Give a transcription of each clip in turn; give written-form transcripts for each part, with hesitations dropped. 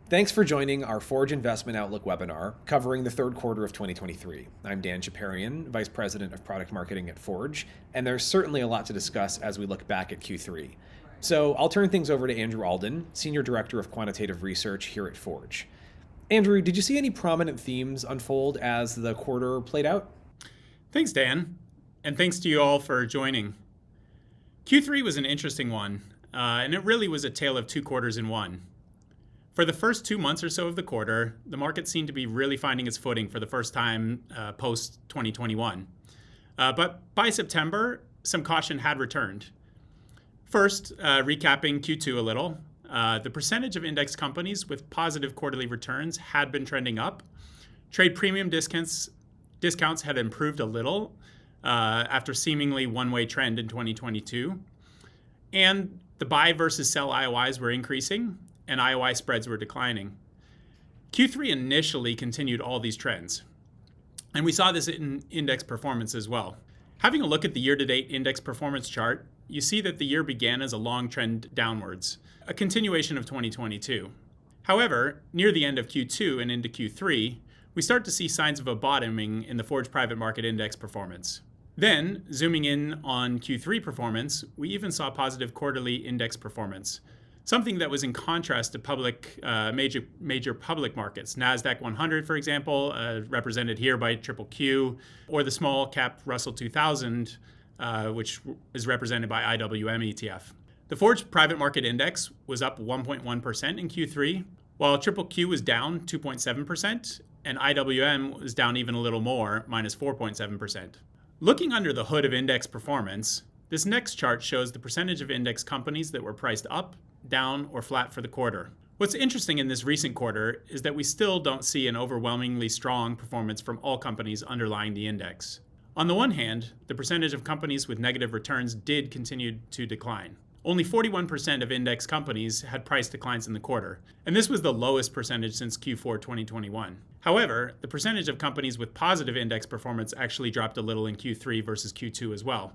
Thanks for joining our Forge Investment Outlook webinar covering the third quarter of 2023. I'm Dan Chaparian, Vice President of Product Marketing at Forge, and there's certainly a lot to discuss as we look back at Q3. So I'll turn things over to Andrew Alden, Senior Director of Quantitative Research here at Forge. Andrew, did you see any prominent themes unfold as the quarter played out? Thanks, Dan, and thanks to you all for joining. Q3 was an interesting one, and it really was a tale of two quarters in one. For the first 2 months or so of the quarter, the market seemed to be really finding its footing for the first time post-2021. But by September, some caution had returned. First, recapping Q2 a little, the percentage of index companies with positive quarterly returns had been trending up. Trade premium discounts had improved a little after seemingly one-way trend in 2022. And the buy versus sell IOIs were increasing, and IOI spreads were declining. Q3 initially continued all these trends, and we saw this in index performance as well. Having a look at the year-to-date index performance chart, you see that the year began as a long trend downwards, a continuation of 2022. However, near the end of Q2 and into Q3, we start to see signs of a bottoming in the Forge Private Market Index performance. Then, zooming in on Q3 performance, we even saw positive quarterly index performance, something that was in contrast to major public markets. NASDAQ 100, for example, represented here by QQQ, or the small cap Russell 2000, which is represented by IWM ETF. The Forge Private Market Index was up 1.1% in Q3, while QQQ was down 2.7%, and IWM was down even a little more, minus 4.7%. Looking under the hood of index performance, this next chart shows the percentage of index companies that were priced up, down, or flat for the quarter. What's interesting in this recent quarter is that we still don't see an overwhelmingly strong performance from all companies underlying the index. On the one hand, the percentage of companies with negative returns did continue to decline. Only 41% of index companies had price declines in the quarter, and this was the lowest percentage since Q4 2021. However, the percentage of companies with positive index performance actually dropped a little in Q3 versus Q2 as well.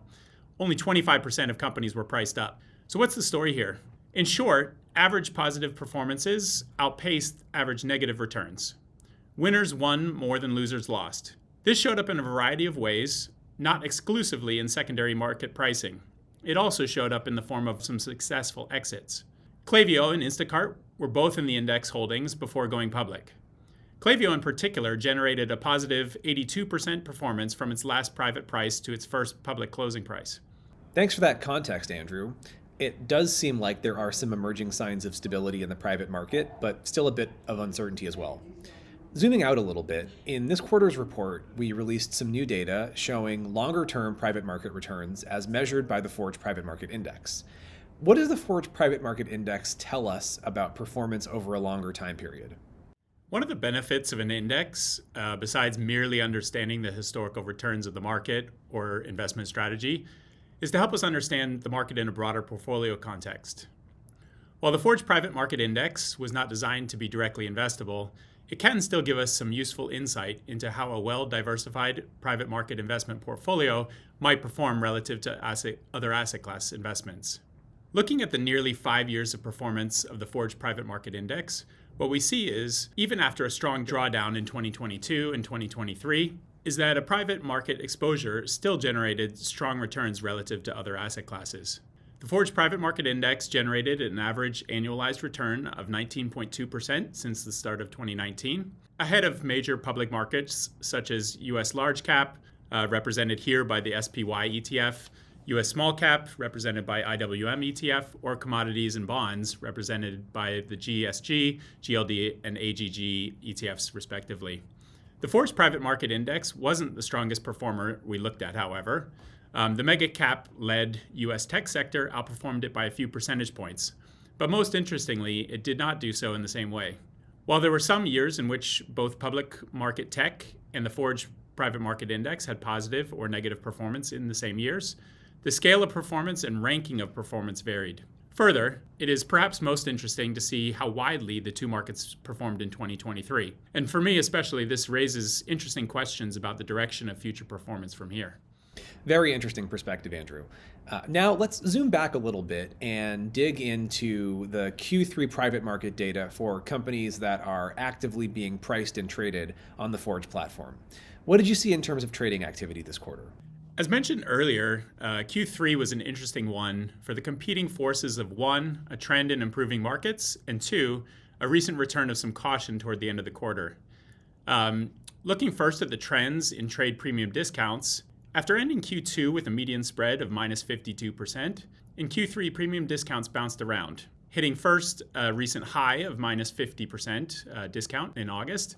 Only 25% of companies were priced up. So what's the story here? In short, average positive performances outpaced average negative returns. Winners won more than losers lost. This showed up in a variety of ways, not exclusively in secondary market pricing. It also showed up in the form of some successful exits. Klaviyo and Instacart were both in the index holdings before going public. Klaviyo in particular generated a positive 82% performance from its last private price to its first public closing price. Thanks for that context, Andrew. It does seem like there are some emerging signs of stability in the private market, but still a bit of uncertainty as well. Zooming out a little bit, in this quarter's report, we released some new data showing longer-term private market returns as measured by the Forge Private Market Index. What does the Forge Private Market Index tell us about performance over a longer time period? One of the benefits of an index, besides merely understanding the historical returns of the market or investment strategy, is to help us understand the market in a broader portfolio context. While the Forge Private Market Index was not designed to be directly investable, it can still give us some useful insight into how a well-diversified private market investment portfolio might perform relative to other asset class investments. Looking at the nearly 5 years of performance of the Forge Private Market Index, what we see is, even after a strong drawdown in 2022 and 2023, is that a private market exposure still generated strong returns relative to other asset classes. The Forge Private Market Index generated an average annualized return of 19.2% since the start of 2019, ahead of major public markets such as US large cap, represented here by the SPY ETF, US small cap, represented by IWM ETF, or commodities and bonds, represented by the GSG, GLD, and AGG ETFs, respectively. The Forge Private Market Index wasn't the strongest performer we looked at, however. The mega cap-led US tech sector outperformed it by a few percentage points. But most interestingly, it did not do so in the same way. While there were some years in which both public market tech and the Forge Private Market Index had positive or negative performance in the same years, the scale of performance and ranking of performance varied. Further, it is perhaps most interesting to see how widely the two markets performed in 2023. And for me especially, this raises interesting questions about the direction of future performance from here. Very interesting perspective, Andrew. Now let's zoom back a little bit and dig into the Q3 private market data for companies that are actively being priced and traded on the Forge platform. What did you see in terms of trading activity this quarter? As mentioned earlier, Q3 was an interesting one for the competing forces of one, a trend in improving markets, and two, a recent return of some caution toward the end of the quarter. Looking first at the trends in trade premium discounts, after ending Q2 with a median spread of minus 52%, in Q3 premium discounts bounced around, hitting first a recent high of minus 50% discount in August,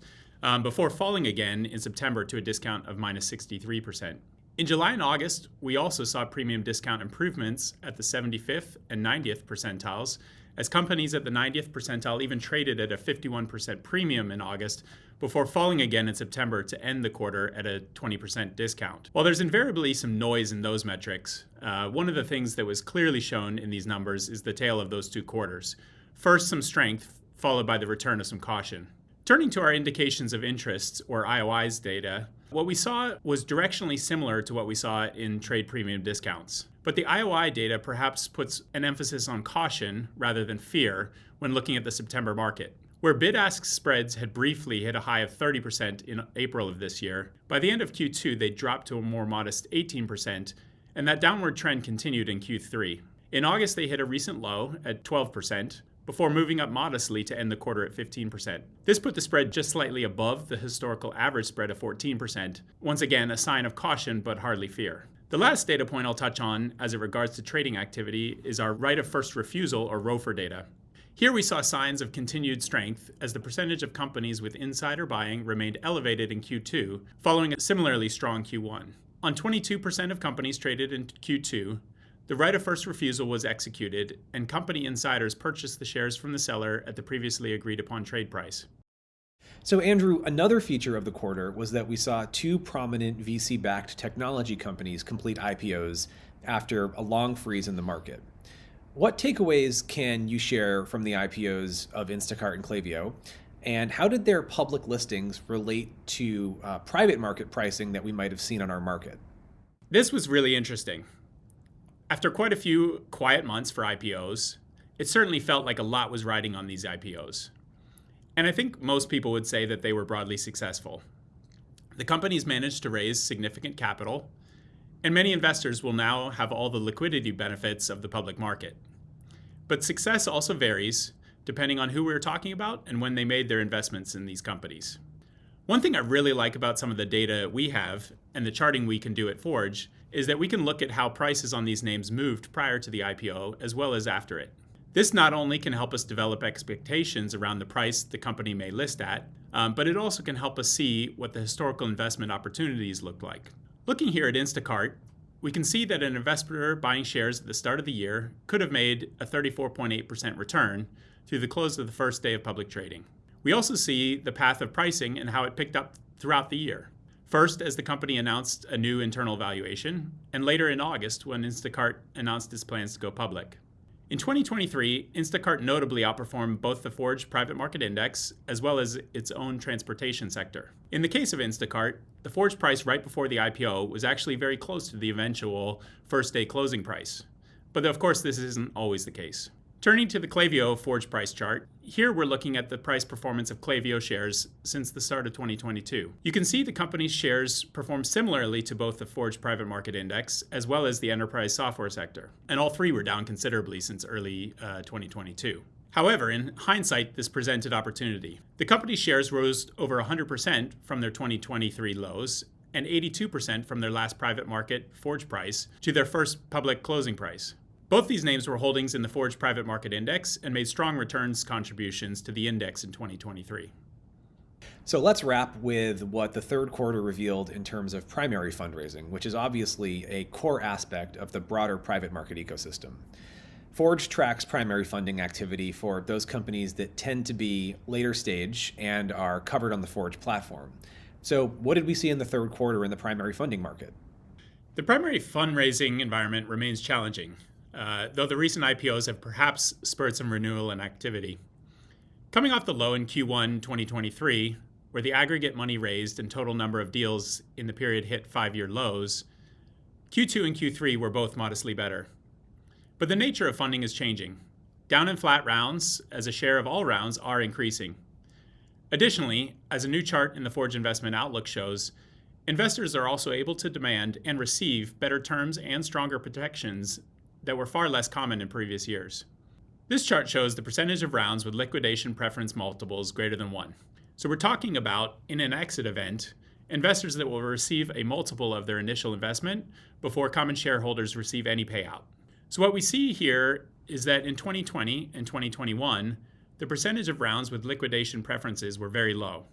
before falling again in September to a discount of minus 63%. In July and August, we also saw premium discount improvements at the 75th and 90th percentiles, as companies at the 90th percentile even traded at a 51% premium in August before falling again in September to end the quarter at a 20% discount. While there's invariably some noise in those metrics, one of the things that was clearly shown in these numbers is the tale of those two quarters. First, some strength, followed by the return of some caution. Turning to our indications of interest, or IOIs data, what we saw was directionally similar to what we saw in trade premium discounts. But the IOI data perhaps puts an emphasis on caution rather than fear when looking at the September market. Where bid-ask spreads had briefly hit a high of 30% in April of this year, by the end of Q2 they dropped to a more modest 18%, and that downward trend continued in Q3. In August they hit a recent low at 12%, before moving up modestly to end the quarter at 15%. This put the spread just slightly above the historical average spread of 14%, once again a sign of caution but hardly fear. The last data point I'll touch on as it regards to trading activity is our right of first refusal, or ROFR data. Here we saw signs of continued strength as the percentage of companies with insider buying remained elevated in Q2, following a similarly strong Q1. On 22% of companies traded in Q2, the right of first refusal was executed, and company insiders purchased the shares from the seller at the previously agreed upon trade price. So, Andrew, another feature of the quarter was that we saw two prominent VC-backed technology companies complete IPOs after a long freeze in the market. What takeaways can you share from the IPOs of Instacart and Klaviyo? And how did their public listings relate to private market pricing that we might have seen on our market? This was really interesting. After quite a few quiet months for IPOs, it certainly felt like a lot was riding on these IPOs. And I think most people would say that they were broadly successful. The companies managed to raise significant capital, and many investors will now have all the liquidity benefits of the public market. But success also varies depending on who we're talking about and when they made their investments in these companies. One thing I really like about some of the data we have and the charting we can do at Forge is that we can look at how prices on these names moved prior to the IPO as well as after it. This not only can help us develop expectations around the price the company may list at, but it also can help us see what the historical investment opportunities look like. Looking here at Instacart, we can see that an investor buying shares at the start of the year could have made a 34.8% return through the close of the first day of public trading. We also see the path of pricing and how it picked up throughout the year. First, as the company announced a new internal valuation, and later in August when Instacart announced its plans to go public. In 2023, Instacart notably outperformed both the Forge Private Market Index as well as its own transportation sector. In the case of Instacart, the Forge price right before the IPO was actually very close to the eventual first day closing price. But of course, this isn't always the case. Turning to the Klaviyo Forge price chart, here we're looking at the price performance of Klaviyo shares since the start of 2022. You can see the company's shares perform similarly to both the Forge Private Market Index as well as the enterprise software sector, and all three were down considerably since early 2022. However, in hindsight, this presented opportunity. The company's shares rose over 100% from their 2023 lows and 82% from their last private market Forge price to their first public closing price. Both these names were holdings in the Forge Private Market Index and made strong returns contributions to the index in 2023. So let's wrap with what the third quarter revealed in terms of primary fundraising, which is obviously a core aspect of the broader private market ecosystem. Forge tracks primary funding activity for those companies that tend to be later stage and are covered on the Forge platform. So what did we see in the third quarter in the primary funding market? The primary fundraising environment remains challenging, though the recent IPOs have perhaps spurred some renewal and activity. Coming off the low in Q1 2023, where the aggregate money raised and total number of deals in the period hit 5-year lows, Q2 and Q3 were both modestly better. But the nature of funding is changing. Down and flat rounds, as a share of all rounds, are increasing. Additionally, as a new chart in the Forge Investment Outlook shows, investors are also able to demand and receive better terms and stronger protections that were far less common in previous years. This chart shows the percentage of rounds with liquidation preference multiples greater than 1. So we're talking about, in an exit event, investors that will receive a multiple of their initial investment before common shareholders receive any payout. So what we see here is that in 2020 and 2021, the percentage of rounds with liquidation preferences were very low.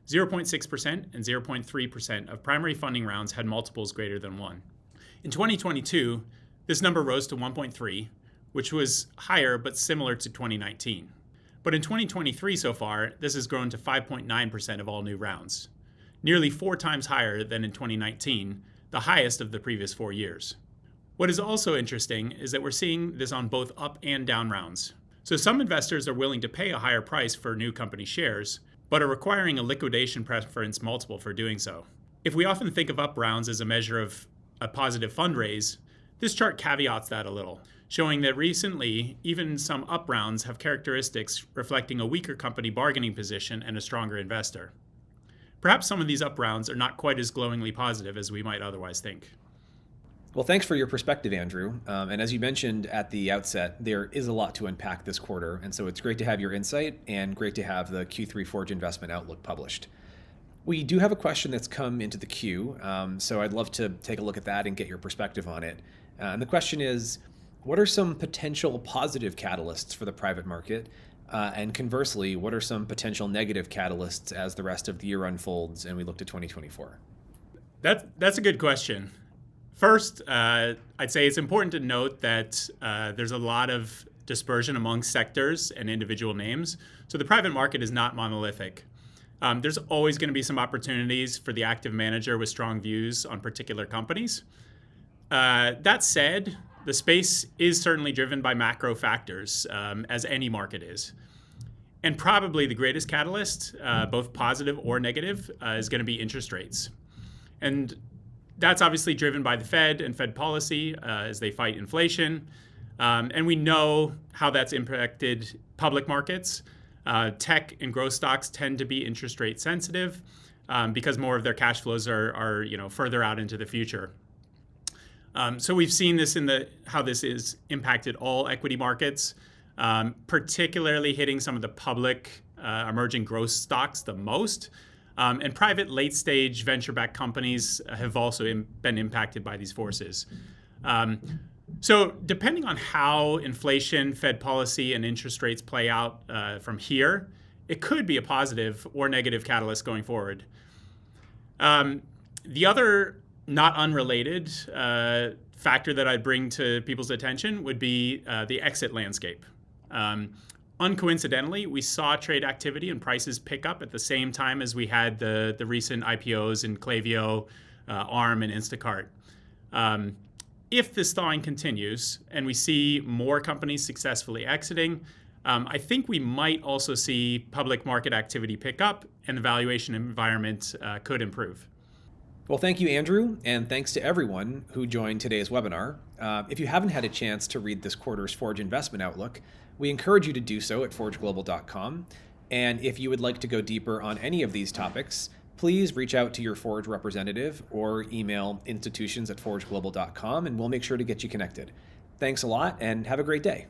0.6% and 0.3% of primary funding rounds had multiples greater than 1. In 2022, this number rose to 1.3, which was higher but similar to 2019. But in 2023 so far, this has grown to 5.9% of all new rounds, nearly 4 times higher than in 2019, the highest of the previous 4 years. What is also interesting is that we're seeing this on both up and down rounds. So some investors are willing to pay a higher price for new company shares, but are requiring a liquidation preference multiple for doing so. If we often think of up rounds as a measure of a positive fundraise, this chart caveats that a little, showing that recently, even some up rounds have characteristics reflecting a weaker company bargaining position and a stronger investor. Perhaps some of these up rounds are not quite as glowingly positive as we might otherwise think. Well, thanks for your perspective, Andrew. And as you mentioned at the outset, there is a lot to unpack this quarter. And so it's great to have your insight and great to have the Q3 Forge Investment Outlook published. We do have a question that's come into the queue, so I'd love to take a look at that and get your perspective on it. And the question is, what are some potential positive catalysts for the private market? And conversely, what are some potential negative catalysts as the rest of the year unfolds and we look to 2024? That's a good question. First, I'd say it's important to note that there's a lot of dispersion among sectors and individual names. So the private market is not monolithic. There's always going to be some opportunities for the active manager with strong views on particular companies. That said, the space is certainly driven by macro factors, as any market is. And probably the greatest catalyst, both positive or negative, is going to be interest rates. And that's obviously driven by the Fed and Fed policy as they fight inflation. And we know how that's impacted public markets. Tech and growth stocks tend to be interest rate sensitive because more of their cash flows are further out into the future. So we've seen this in how this is impacted all equity markets, particularly hitting some of the public emerging growth stocks the most. And private late-stage venture-backed companies have also been impacted by these forces. So depending on how inflation, Fed policy, and interest rates play out from here, it could be a positive or negative catalyst going forward. The other not unrelated factor that I'd bring to people's attention would be the exit landscape. Uncoincidentally, we saw trade activity and prices pick up at the same time as we had the recent IPOs in Klaviyo, ARM, and Instacart. If this thawing continues and we see more companies successfully exiting, I think we might also see public market activity pick up and the valuation environment could improve. Well, thank you, Andrew, and thanks to everyone who joined today's webinar. If you haven't had a chance to read this quarter's Forge Investment Outlook, we encourage you to do so at forgeglobal.com. And if you would like to go deeper on any of these topics, please reach out to your Forge representative or email institutions@forgeglobal.com, and we'll make sure to get you connected. Thanks a lot, and have a great day.